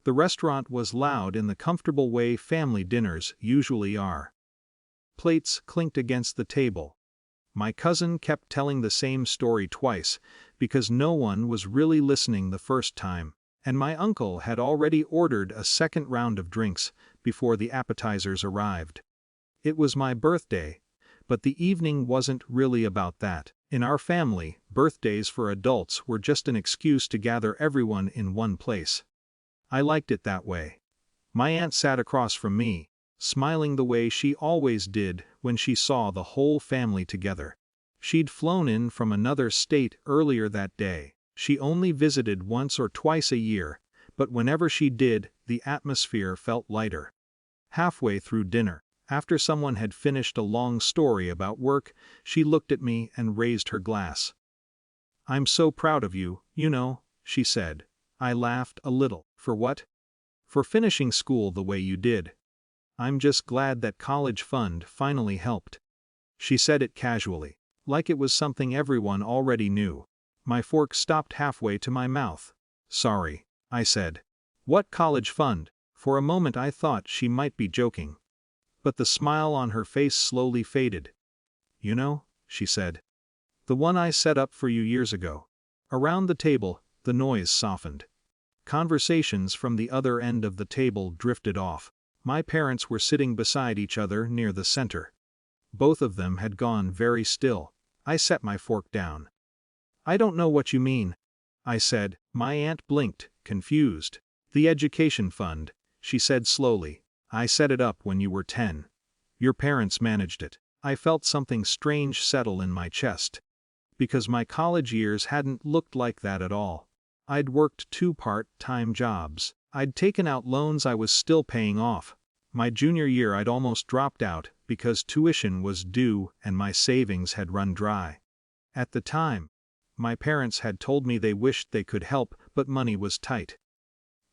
The restaurant was loud in the comfortable way family dinners usually are. Plates clinked against the table. My cousin kept telling the same story twice, because no one was really listening the first time, and my uncle had already ordered a second round of drinks before the appetizers arrived. It was my birthday, but the evening wasn't really about that. In our family, birthdays for adults were just an excuse to gather everyone in one place. I liked it that way. My aunt sat across from me, smiling the way she always did when she saw the whole family together. She'd flown in from another state earlier that day. She only visited once or twice a year, but whenever she did, the atmosphere felt lighter. Halfway through dinner, after someone had finished a long story about work, she looked at me and raised her glass. "I'm so proud of you, you know," she said. I laughed a little. "For what?" "For finishing school the way you did. I'm just glad that college fund finally helped." She said it casually, like it was something everyone already knew. My fork stopped halfway to my mouth. "Sorry," I said. "What college fund?" For a moment I thought she might be joking. But the smile on her face slowly faded. "You know," she said. "The one I set up for you years ago." Around the table, the noise softened. Conversations from the other end of the table drifted off. My parents were sitting beside each other near the center. Both of them had gone very still. I set my fork down. "I don't know what you mean," I said. My aunt blinked, confused. "The education fund," she said slowly. "I set it up when you were 10. Your parents managed it." I felt something strange settle in my chest. Because my college years hadn't looked like that at all. I'd worked 2 part-time jobs. I'd taken out loans I was still paying off. My junior year I'd almost dropped out because tuition was due and my savings had run dry. At the time, my parents had told me they wished they could help, but money was tight.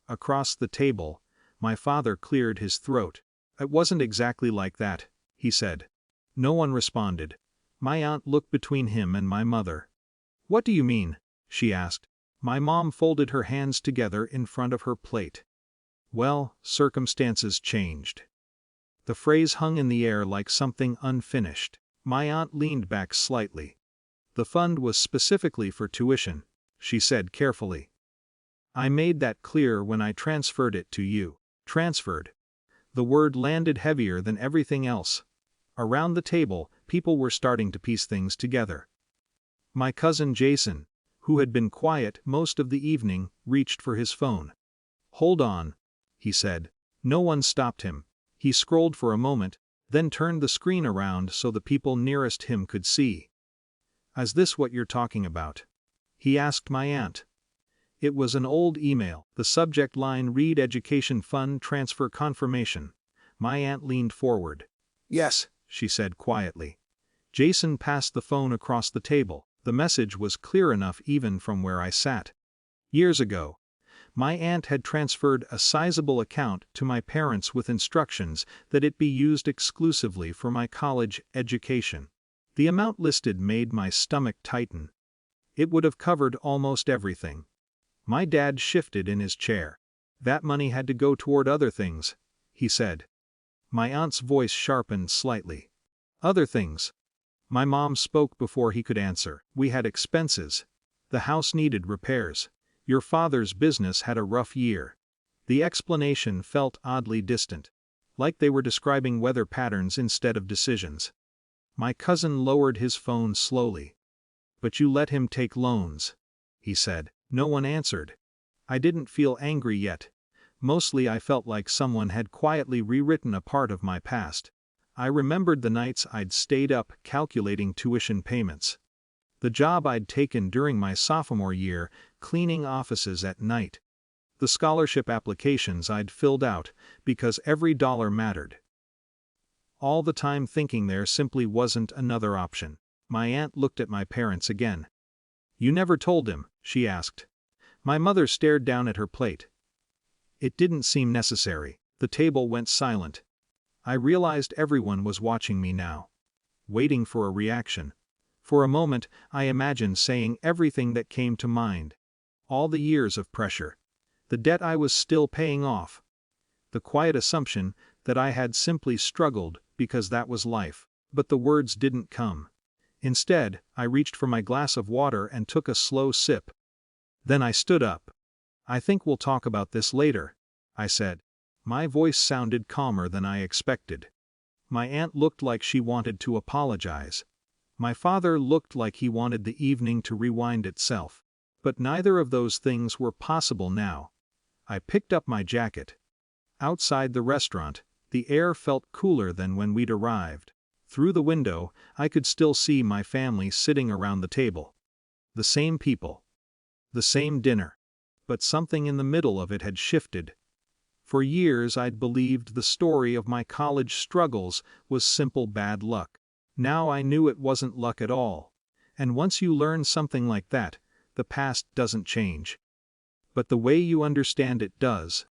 Across the table, my father cleared his throat. "It wasn't exactly like that," he said. No one responded. My aunt looked between him and my mother. "What do you mean?" she asked. My mom folded her hands together in front of her plate. "Well, circumstances changed." The phrase hung in the air like something unfinished. My aunt leaned back slightly. "The fund was specifically for tuition," she said carefully. "I made that clear when I transferred it to you." Transferred. The word landed heavier than everything else. Around the table, people were starting to piece things together. My cousin Jason, who had been quiet most of the evening, reached for his phone. "Hold on," he said. No one stopped him. He scrolled for a moment, then turned the screen around so the people nearest him could see. "Is this what you're talking about?" he asked my aunt. It was an old email. The subject line read Education Fund Transfer Confirmation. My aunt leaned forward. "Yes," she said quietly. Jason passed the phone across the table. The message was clear enough even from where I sat. Years ago, my aunt had transferred a sizable account to my parents with instructions that it be used exclusively for my college education. The amount listed made my stomach tighten. It would have covered almost everything. My dad shifted in his chair. "That money had to go toward other things," he said. My aunt's voice sharpened slightly. "Other things?" My mom spoke before he could answer. "We had expenses. The house needed repairs. Your father's business had a rough year." The explanation felt oddly distant, like they were describing weather patterns instead of decisions. My cousin lowered his phone slowly. "But you let him take loans," he said. No one answered. I didn't feel angry yet. Mostly I felt like someone had quietly rewritten a part of my past. I remembered the nights I'd stayed up calculating tuition payments. The job I'd taken during my sophomore year, cleaning offices at night. The scholarship applications I'd filled out, because every dollar mattered. All the time thinking there simply wasn't another option. My aunt looked at my parents again. "You never told him?" she asked. My mother stared down at her plate. "It didn't seem necessary." The table went silent. I realized everyone was watching me now, waiting for a reaction. For a moment, I imagined saying everything that came to mind. All the years of pressure. The debt I was still paying off. The quiet assumption that I had simply struggled because that was life. But the words didn't come. Instead, I reached for my glass of water and took a slow sip. Then I stood up. "I think we'll talk about this later," I said. My voice sounded calmer than I expected. My aunt looked like she wanted to apologize. My father looked like he wanted the evening to rewind itself. But neither of those things were possible now. I picked up my jacket. Outside the restaurant, the air felt cooler than when we'd arrived. Through the window, I could still see my family sitting around the table. The same people. The same dinner. But something in the middle of it had shifted. For years I'd believed the story of my college struggles was simple bad luck. Now I knew it wasn't luck at all. And once you learn something like that, the past doesn't change. But the way you understand it does.